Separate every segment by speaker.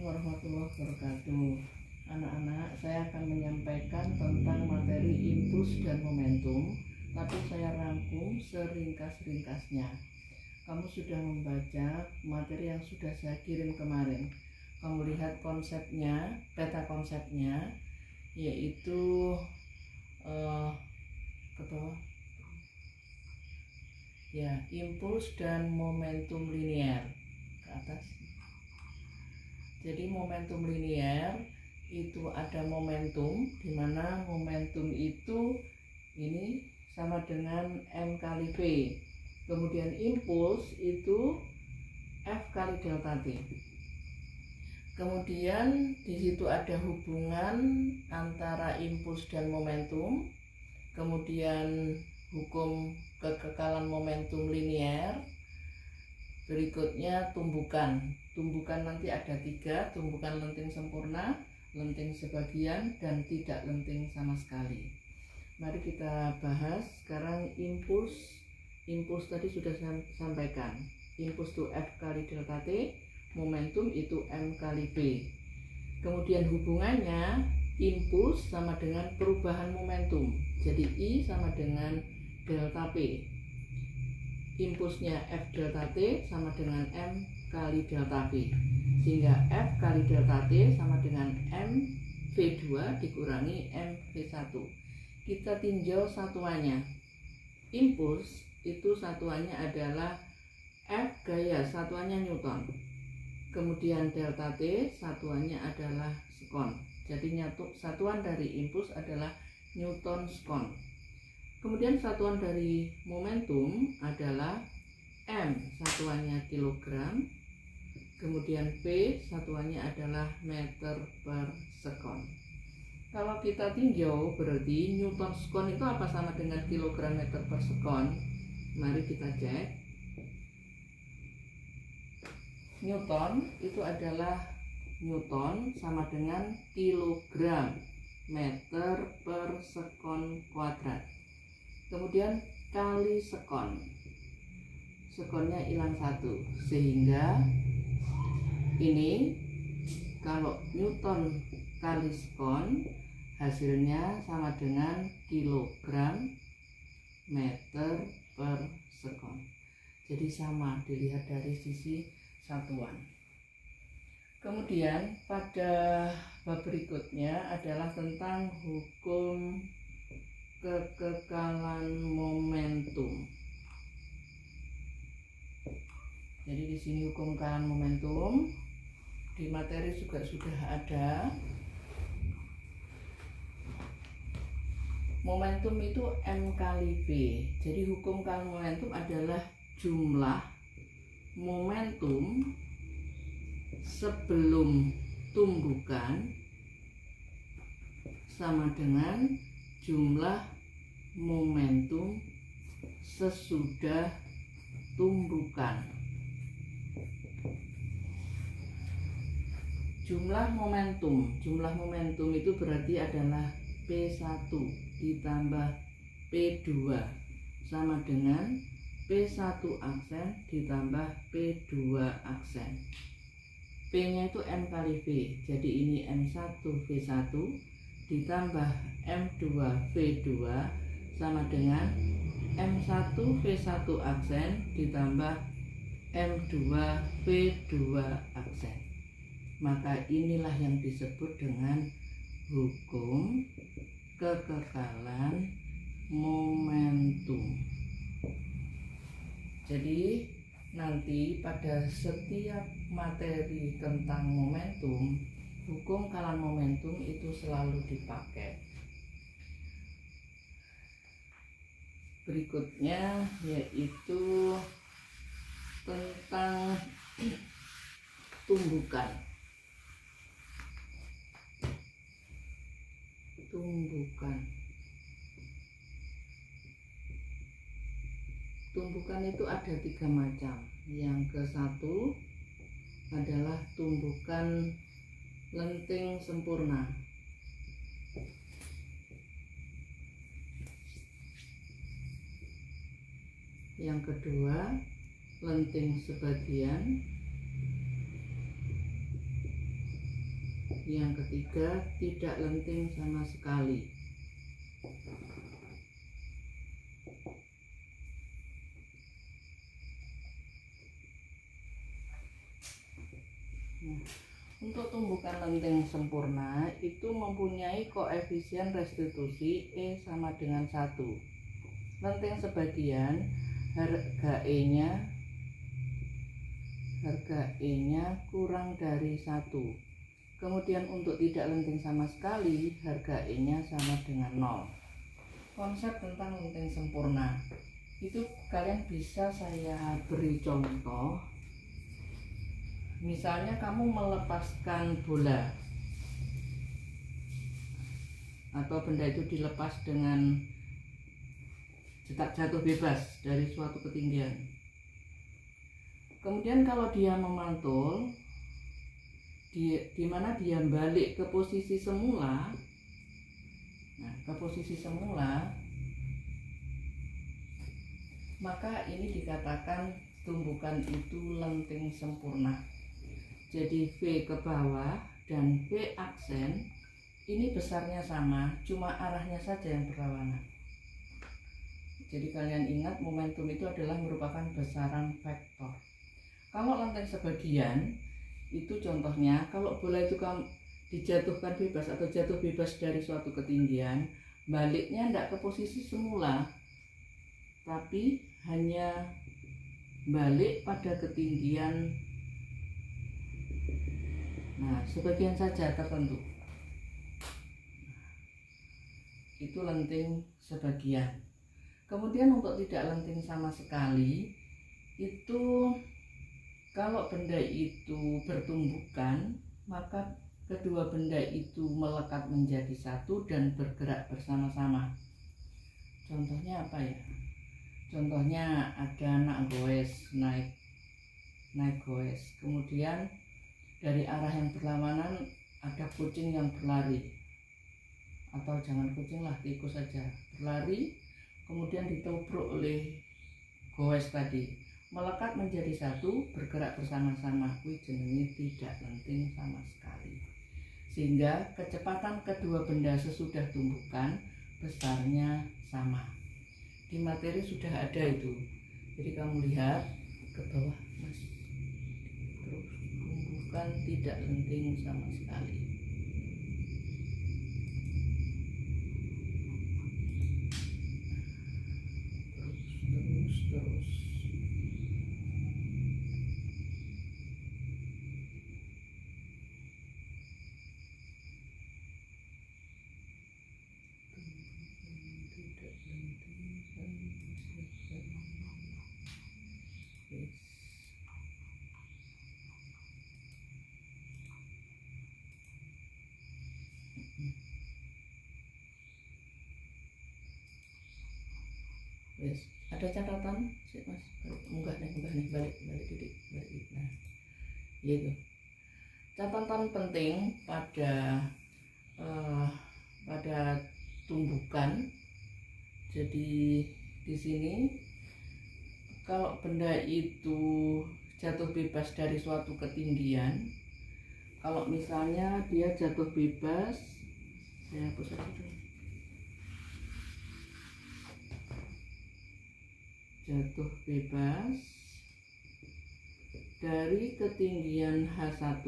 Speaker 1: warahmatullahi wabarakatuh. Anak-anak, saya akan menyampaikan tentang materi impuls dan momentum, tapi saya rangkum seringkas-ringkasnya. Kamu sudah membaca materi yang sudah saya kirim kemarin. Kamu lihat konsepnya, peta konsepnya, yaitu ke bawah. Ya, impuls dan momentum linear ke atas. Jadi momentum linear itu ada momentum, di mana momentum itu ini sama dengan M kali V. Kemudian impuls itu F kali delta T. Kemudian di situ ada hubungan antara impuls dan momentum. Kemudian hukum kekekalan momentum linear. Berikutnya tumbukan. Tumbukan nanti ada 3, tumbukan lenting sempurna, lenting sebagian, dan tidak lenting sama sekali. Mari kita bahas sekarang impuls. Impuls tadi sudah saya sampaikan. Impuls itu F kali delta T, momentum itu M kali V. Kemudian hubungannya impuls sama dengan perubahan momentum. Jadi I sama dengan delta P. Impulsnya F delta T sama dengan M kali delta V, sehingga F kali delta T sama dengan M V2 dikurangi M V1. Kita tinjau satuannya. Impuls itu satuannya adalah F gaya, satuannya Newton. Kemudian delta T satuannya adalah sekon. Jadi satuan dari impuls adalah Newton sekon. Kemudian satuan dari momentum adalah M, satuannya kilogram. Kemudian P, satuannya adalah meter per sekon. Kalau kita tinjau, berarti Newton sekon itu apa sama dengan kilogram meter per sekon? Mari kita cek. Newton itu adalah Newton sama dengan kilogram meter per sekon kuadrat. Kemudian kali sekon, sekonnya hilang 1, sehingga ini kalau Newton kali sekon hasilnya sama dengan kilogram meter per sekon. Jadi sama dilihat dari sisi satuan. Kemudian pada bab berikutnya adalah tentang hukum kekekalan momentum. Jadi di sini hukum kekekalan momentum di materi juga sudah ada. Momentum itu M kali V. Jadi hukum kekekalan momentum adalah jumlah momentum sebelum tumbukan sama dengan jumlah momentum sesudah tumbukan. Jumlah momentum itu berarti adalah P1 ditambah P2 sama dengan P1 aksen ditambah P2 aksen. P-nya itu M kali V, jadi ini M1 V1 ditambah M2 V2 sama dengan M1 V1 aksen ditambah M2 V2 aksen. Maka inilah yang disebut dengan hukum kekekalan momentum. Jadi nanti pada setiap materi tentang momentum, hukum kekekalan momentum itu selalu dipakai. Berikutnya yaitu tentang tumbukan. Tumbukan itu ada 3 macam. Yang ke-1 adalah tumbukan lenting sempurna. Yang kedua, lenting sebagian. Yang ketiga, tidak lenting sama sekali. Untuk tumbukan lenting sempurna itu mempunyai koefisien restitusi E sama dengan 1. Lenting sebagian harga E-nya kurang dari 1. Kemudian untuk tidak lenting sama sekali, harga E-nya sama dengan 0. Konsep tentang lenting sempurna itu kalian bisa saya beri contoh. Misalnya kamu melepaskan bola atau benda itu dilepas dengan jatuh bebas dari suatu ketinggian. Kemudian kalau dia memantul, di mana dia balik ke posisi semula, maka ini dikatakan tumbukan itu lenting sempurna. Jadi V ke bawah dan V aksen ini besarnya sama, cuma arahnya saja yang berlawanan. Jadi kalian ingat momentum itu adalah merupakan besaran vektor. Kalau lenting sebagian itu contohnya kalau bola itu dijatuhkan bebas atau jatuh bebas dari suatu ketinggian, baliknya tidak ke posisi semula, tapi hanya balik pada ketinggian sebagian saja tertentu. Itu lenting sebagian. Kemudian untuk tidak lenting sama sekali, itu kalau benda itu bertumbukan, maka kedua benda itu melekat menjadi satu dan bergerak bersama-sama. Contohnya apa ya? Contohnya ada anak goes naik goes, kemudian dari arah yang berlawanan ada kucing yang berlari, atau jangan kucing lah, tikus saja berlari, kemudian ditobrok oleh goes tadi, melekat menjadi satu, bergerak bersama-sama. Jenenge tidak lenting sama sekali, sehingga kecepatan kedua benda sesudah tumbukan besarnya sama. Di materi sudah ada itu, jadi kamu lihat ke bawah mas, terus tumbukan tidak lenting sama sekali. Terus yes. Ada catatan sih mas, munggah nih balik titik. Nah gitu, catatan penting pada tumbukan. Jadi di sini kalau benda itu jatuh bebas dari suatu ketinggian, kalau misalnya dia jatuh bebas, saya hapus aja dulu. Jatuh bebas dari ketinggian H1.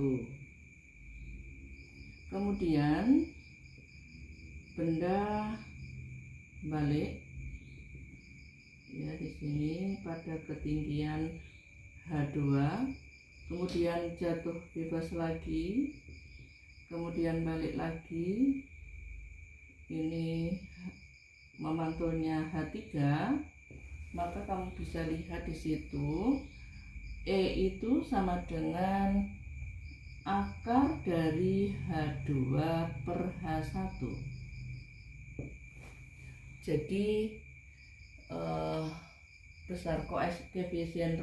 Speaker 1: Kemudian benda balik ya di sini pada ketinggian H2, kemudian jatuh bebas lagi, kemudian balik lagi, ini memantulnya H3, maka kamu bisa lihat di situ E itu sama dengan akar dari H2 per H1. Jadi besar koefisien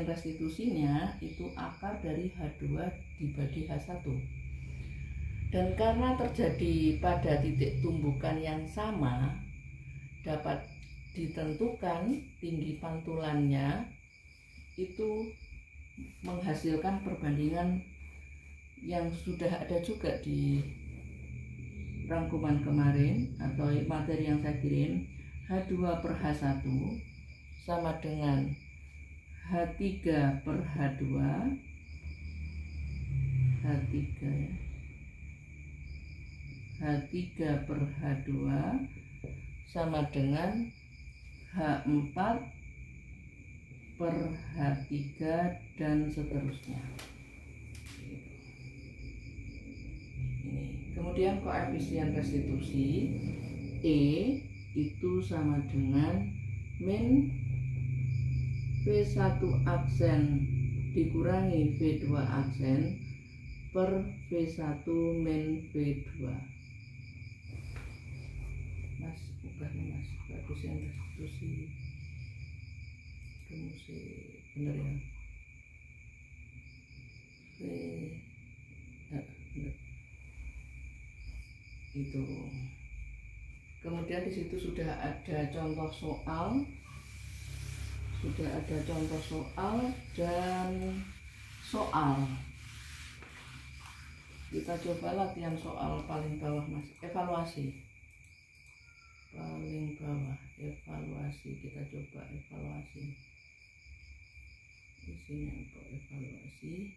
Speaker 1: restitusinya itu akar dari H2 dibagi H1. Dan karena terjadi pada titik tumbukan yang sama, dapat ditentukan tinggi pantulannya itu menghasilkan perbandingan yang sudah ada juga di rangkuman kemarin atau materi yang saya kirim. H2 per H1 sama dengan H3 per H2, H3 ya, H3 per H2 sama dengan H4 per H3 dan seterusnya. Ini. Kemudian koefisien restitusi E itu sama dengan min V1 aksen dikurangi V2 aksen per V1 min V2. Mas, ubahnya Mas, koefisien restitusi rumusnya bener ya. Bener. Itu. Kemudian di situ sudah ada contoh soal, dan soal. Kita coba latihan soal paling bawah Mas, evaluasi. Paling bawah, evaluasi. Kita coba evaluasi. Isinya untuk evaluasi.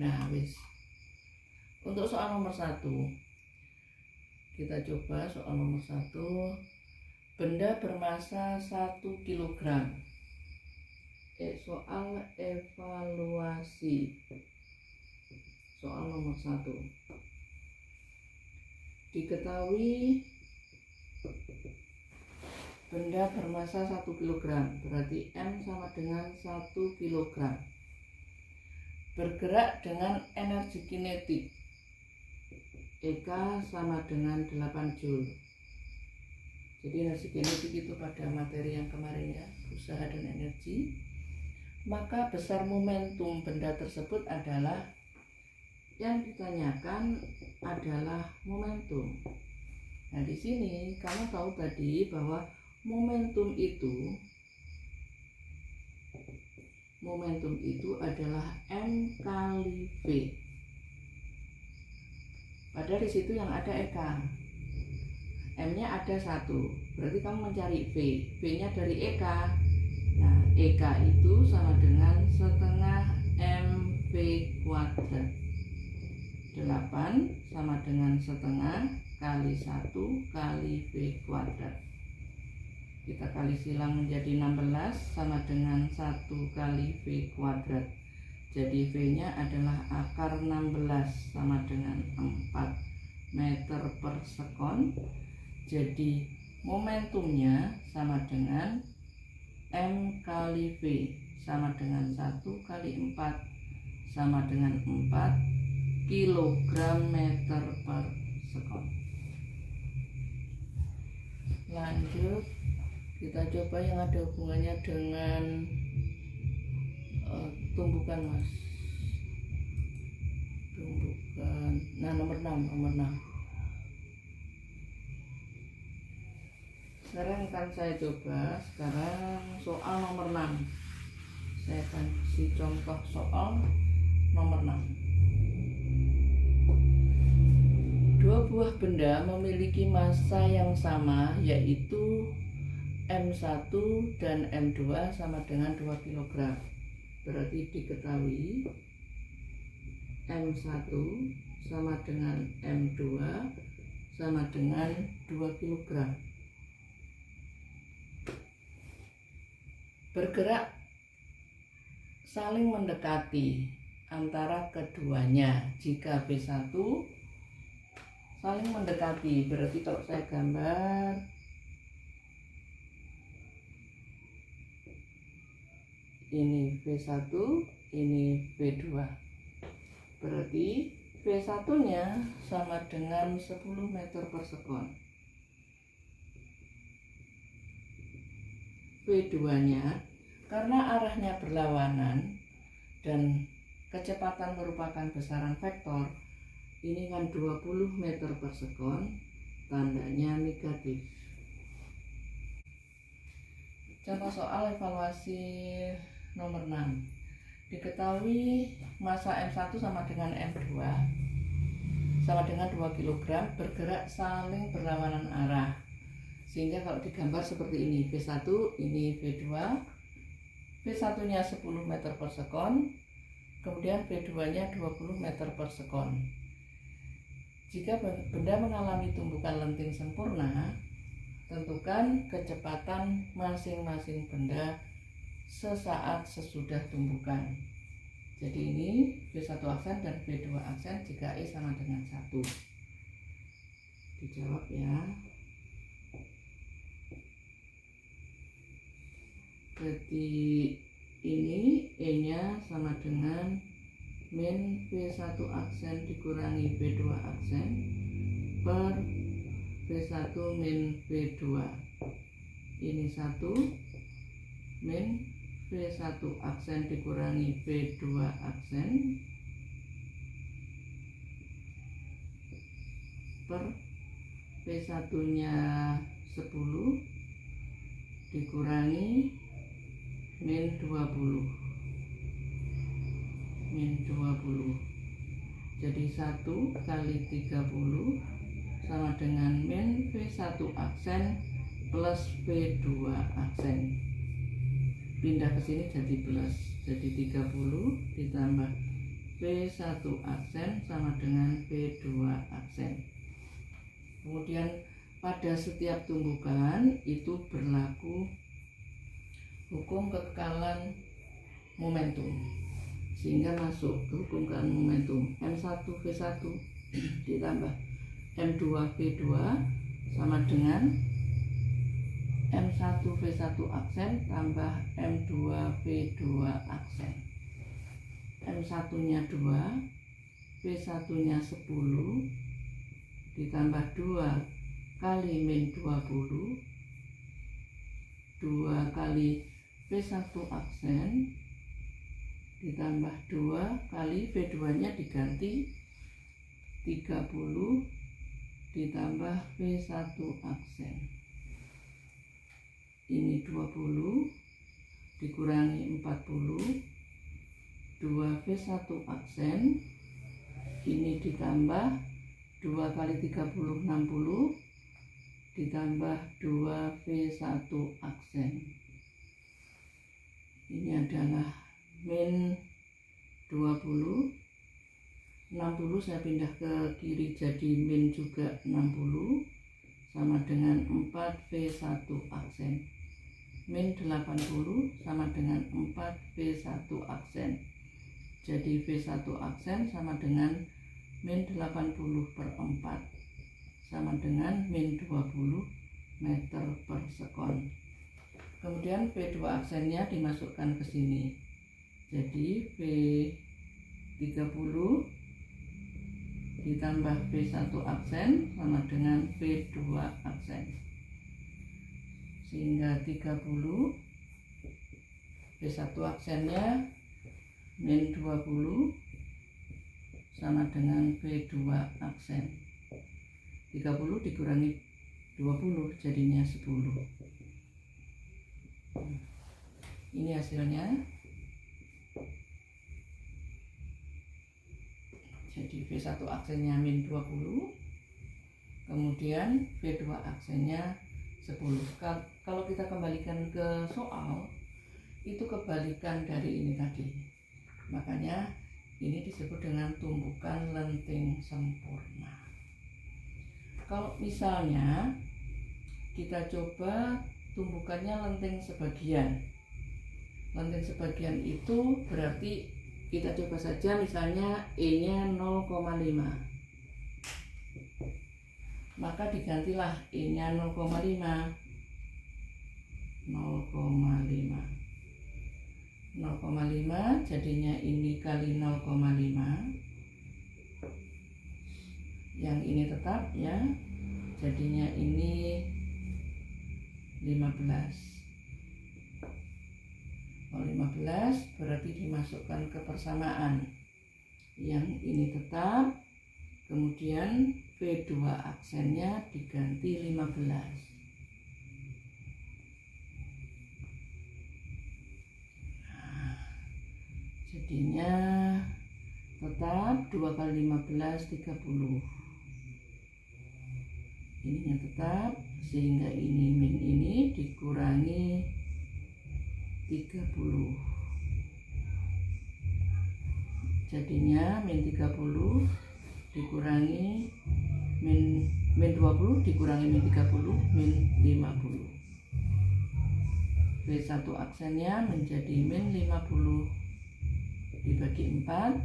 Speaker 1: Nah, wis. Untuk soal nomor 1, kita coba soal nomor 1. Benda bermasa 1 kg. Soal evaluasi. Soal nomor 1. Diketahui benda bermasa 1 kg, berarti M sama dengan 1 kg. Bergerak dengan energi kinetik EK sama dengan 8 Joule. Jadi energi kinetik itu pada materi yang kemarin ya, usaha dan energi. Maka besar momentum benda tersebut adalah, yang ditanyakan adalah momentum. Nah, di sini kamu tahu tadi bahwa momentum itu adalah M kali V. Padahal di situ yang ada EK. M-nya ada 1, berarti kamu mencari V. V-nya dari EK. Nah, EK itu sama dengan setengah MV kuadrat. 8 sama dengan setengah kali 1 kali V kuadrat. Kita kali silang menjadi 16 sama dengan 1 kali V kuadrat. Jadi V-nya adalah akar 16 sama dengan 4 meter per sekon. Jadi momentumnya sama dengan M kali V sama dengan 1 kali 4 sama dengan 4 kilogram meter per sekon. Lanjut, kita coba yang ada hubungannya dengan tumbukan Mas. Tumbukan. Nah, nomor 6. Sekarang akan saya coba soal nomor 6. Saya akan kasih contoh soal nomor 6. Dua buah benda memiliki massa yang sama, yaitu M1 dan M2 sama dengan 2 kg. Berarti diketahui M1 sama dengan M2 sama dengan 2 kg. Bergerak saling mendekati antara keduanya. Jika B1 saling mendekati, berarti kalau saya gambar ini V1, ini V2, berarti V1 nya sama dengan 10 meter per sekon. V2 nya karena arahnya berlawanan dan kecepatan merupakan besaran vektor, ini kan 20 meter per sekon, tandanya negatif. Contoh soal evaluasi nomor 6. Diketahui massa M1 sama dengan M2 sama dengan 2 kg, bergerak saling berlawanan arah. Sehingga kalau digambar seperti ini, V1 ini V2, V1-nya 10 meter per sekon, kemudian V2-nya 20 meter per sekon. Jika benda mengalami tumbukan lenting sempurna, tentukan kecepatan masing-masing benda sesaat sesudah tumbukan. Jadi ini V1 aksen dan V2 aksen jika E sama dengan 1. Dijawab ya. Jadi ini E-nya sama dengan min V1 aksen dikurangi V2 aksen per V1 min V2. Ini 1 min V1 aksen dikurangi V2 aksen per V1-nya 10 dikurangi min 20. Jadi 1 kali 30 sama dengan min V1 aksen plus V2 aksen. Pindah ke sini jadi plus, jadi 30 ditambah V1 aksen sama dengan V2 aksen. Kemudian pada setiap tumbukan itu berlaku hukum kekekalan momentum, sehingga masuk ke hukum kekekalan momentum. M1 V1 ditambah M2 V2 sama dengan M1 V1 aksen tambah M2 V2 aksen. M1-nya 2, V1-nya 10 ditambah 2 kali min 20, 2 kali V1 aksen ditambah 2 kali V2-nya diganti 30 ditambah V1 aksen. Ini 20 dikurangi 40, 2 V1 aksen, ini ditambah 2 kali 30 60 ditambah 2 V1 aksen. Ini adalah min 20, 60 saya pindah ke kiri jadi min juga 60 sama dengan 4 V1 aksen. Min 80 sama dengan 4 V1 aksen. Jadi V1 aksen sama dengan min 80 per 4 sama dengan min 20 meter per sekon. Kemudian V2 aksennya dimasukkan ke sini. Jadi V30 ditambah V1 aksen sama dengan V2 aksen. Sehingga 30 V1 aksennya min 20 sama dengan V2 aksen. 30 dikurangi 20 jadinya 10. Ini hasilnya. Jadi V1 aksennya min 20, kemudian V2 aksennya 10. Kalau kita kembalikan ke soal, itu kebalikan dari ini tadi. Makanya ini disebut dengan tumbukan lenting sempurna. Kalau misalnya kita coba tumbukannya lenting sebagian. Lenting sebagian itu berarti kita coba saja misalnya E-nya 0,5. Maka digantilah E-nya 0,5. 0,5 jadinya ini kali 0,5. Yang ini tetap ya. Jadinya ini 15. Kalau 15 berarti dimasukkan ke persamaan. Yang ini tetap, kemudian V2 aksennya diganti 15. Nah, jadi Jadinya tetap 2 kali 15 30. Ininya tetap, sehingga ini min ini dikurangi 30. Jadinya min 30 dikurangi min 20 dikurangi min 30 min 50. V1 aksennya menjadi min 50 dibagi 4,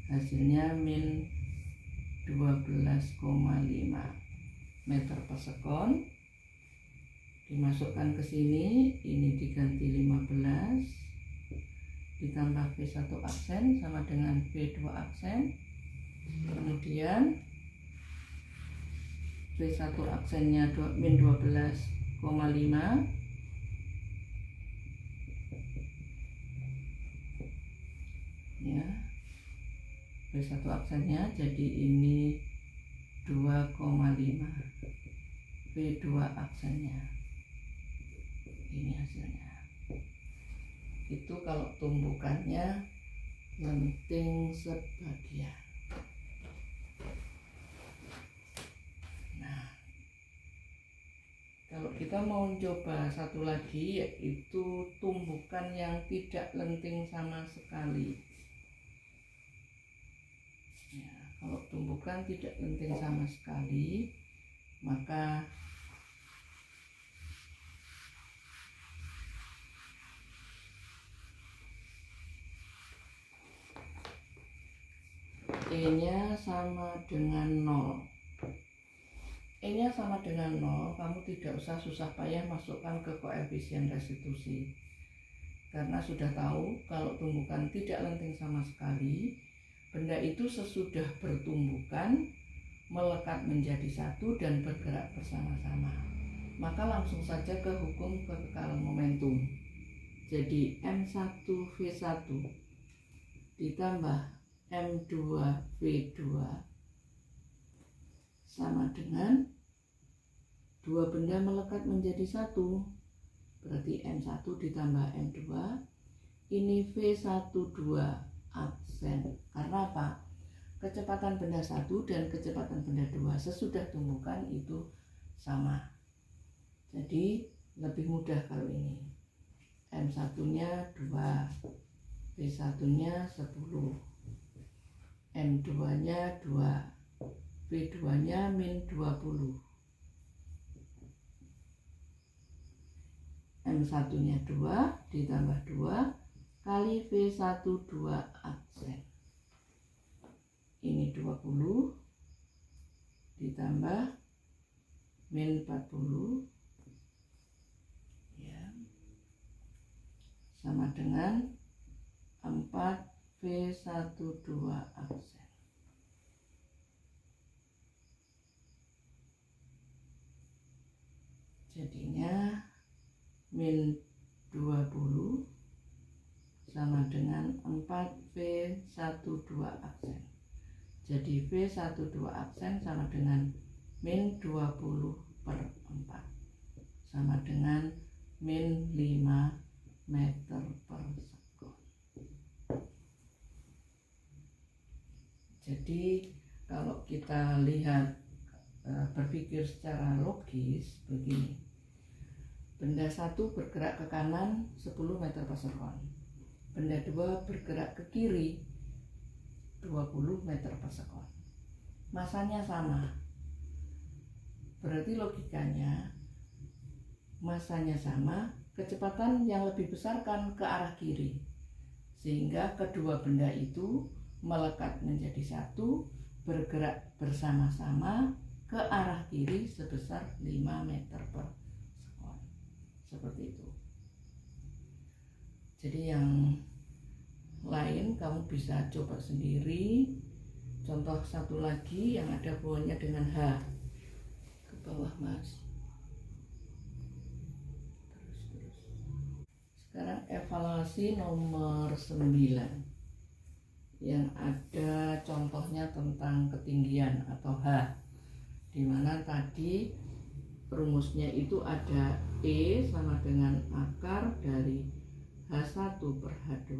Speaker 1: hasilnya min 12,5 meter per sekon. Dimasukkan ke sini, ini diganti 15 ditambah V1 aksen sama dengan V2 aksen. Kemudian V1 aksennya min 12,5 ya. V1 aksennya jadi ini 2,5. V2 aksennya ini hasilnya. Itu kalau tumbukannya lenting sebagian. Nah, kalau kita mau coba satu lagi, yaitu tumbukan yang tidak lenting sama sekali. Ya, kalau tumbukan tidak lenting sama sekali, maka E-nya sama dengan 0. E-nya sama dengan 0, kamu tidak usah susah payah masukkan ke koefisien restitusi. Karena sudah tahu kalau tumbukan tidak lenting sama sekali, benda itu sesudah bertumbukan melekat menjadi satu dan bergerak bersama-sama. Maka langsung saja ke hukum kekekalan momentum. Jadi M1V1 ditambah M2V2 sama dengan dua benda melekat menjadi satu. Berarti M1 ditambah M2, ini V12 aksen. Karena apa? Kecepatan benda 1 dan kecepatan benda 2 sesudah tumbukan itu sama. Jadi lebih mudah kalau ini. M1-nya 2, V1-nya 10, M2-nya 2, V2-nya min 20. M1-nya 2 ditambah 2 kali V12 aksen. Ini 20 ditambah min 40 ya, sama dengan 4V12 aksen. Jadinya min 20 sama dengan 4V12 aksen. Jadi V12 aksen sama dengan min 20/4 sama dengan min 5 meter per sekon. Jadi kalau kita lihat berpikir secara logis begini, benda 1 bergerak ke kanan 10 meter per sekon, benda 2 bergerak ke kiri 20 meter per sekon. Masanya sama. Berarti logikanya masanya sama, kecepatan yang lebih besar kan ke arah kiri. Sehingga kedua benda itu melekat menjadi satu, bergerak bersama-sama ke arah kiri sebesar 5 meter per sekon. Seperti itu. Jadi yang lain kamu bisa coba sendiri. Contoh satu lagi yang ada bawahnya dengan H. Ke bawah Mas. Terus. Sekarang evaluasi nomor 9. Yang ada contohnya tentang ketinggian atau H. Dimana tadi rumusnya itu ada E sama dengan akar dari H1 per H2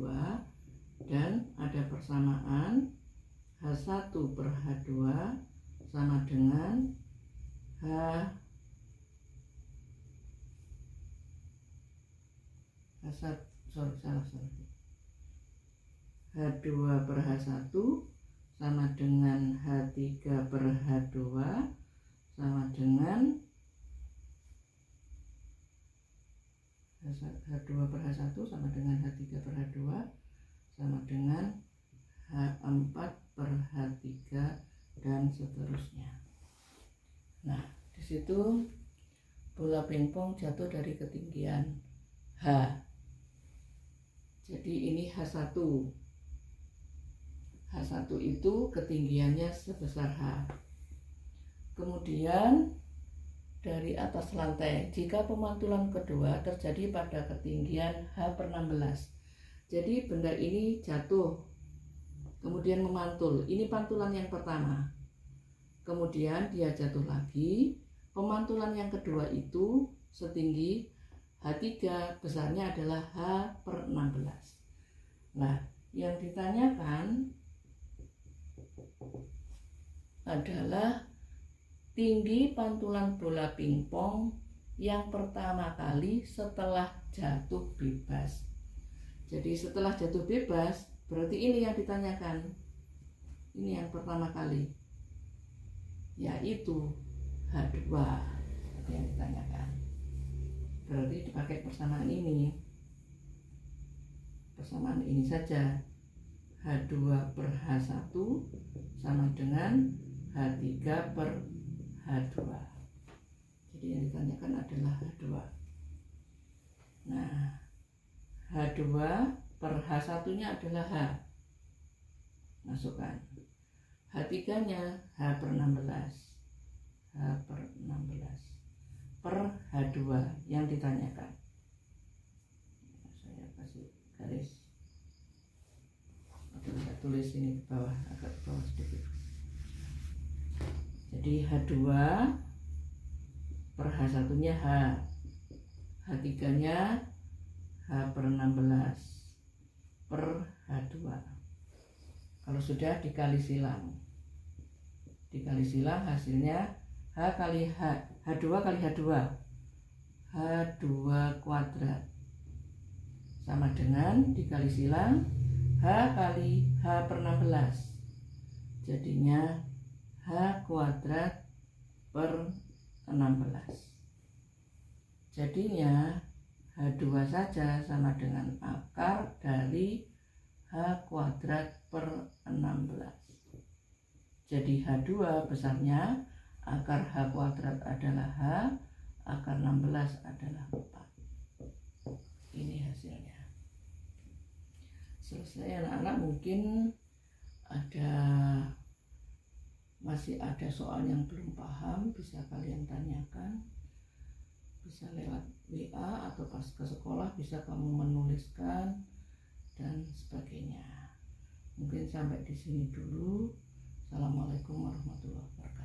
Speaker 1: dan ada persamaan H1 per H2 sama dengan H2 per H1 sama dengan H3 per H2 sama dengan H2 per H1 sama dengan H3 per H2 sama dengan H4 per H3 dan seterusnya. Nah, di situ bola pingpong jatuh dari ketinggian H. Jadi ini H1. H1 itu ketinggiannya sebesar H. Kemudian dari atas lantai, jika pemantulan kedua terjadi pada ketinggian H per 16. Jadi benda ini jatuh, kemudian memantul. Ini pantulan yang pertama. Kemudian dia jatuh lagi. Pemantulan yang kedua itu setinggi H3, besarnya adalah H per 16. Nah, yang ditanyakan adalah tinggi pantulan bola pingpong yang pertama kali setelah jatuh bebas. Jadi setelah jatuh bebas, berarti ini yang ditanyakan. Ini yang pertama kali, yaitu H2 yang ditanyakan. Berarti dipakai persamaan ini. Persamaan ini saja. H2 per H1 sama dengan H3 per H2. Jadi yang ditanyakan adalah H2. Nah, H2 per H1-nya adalah H. Masukkan. H3-nya H per 16. H per 16 per H2 yang ditanyakan. Saya kasih garis. Atau saya tulis ini di bawah, agak di bawah sedikit. Jadi H2 per H1-nya H. H3-nya H per 16 per H2. Kalau sudah dikali silang hasilnya H kali H, H2 kali H2, H2 kuadrat sama dengan dikali silang H kali H per 16, jadinya H kuadrat per 16. Jadinya H2 saja sama dengan akar dari H kuadrat per 16. Jadi H2 besarnya akar H kuadrat adalah H, akar 16 adalah 4. Ini hasilnya. Selesai anak-anak. Mungkin masih ada soal yang belum paham, bisa kalian tanyakan. Bisa lewat WA atau pas ke sekolah bisa kamu menuliskan dan sebagainya. Mungkin sampai di sini dulu. Assalamualaikum warahmatullahi wabarakatuh.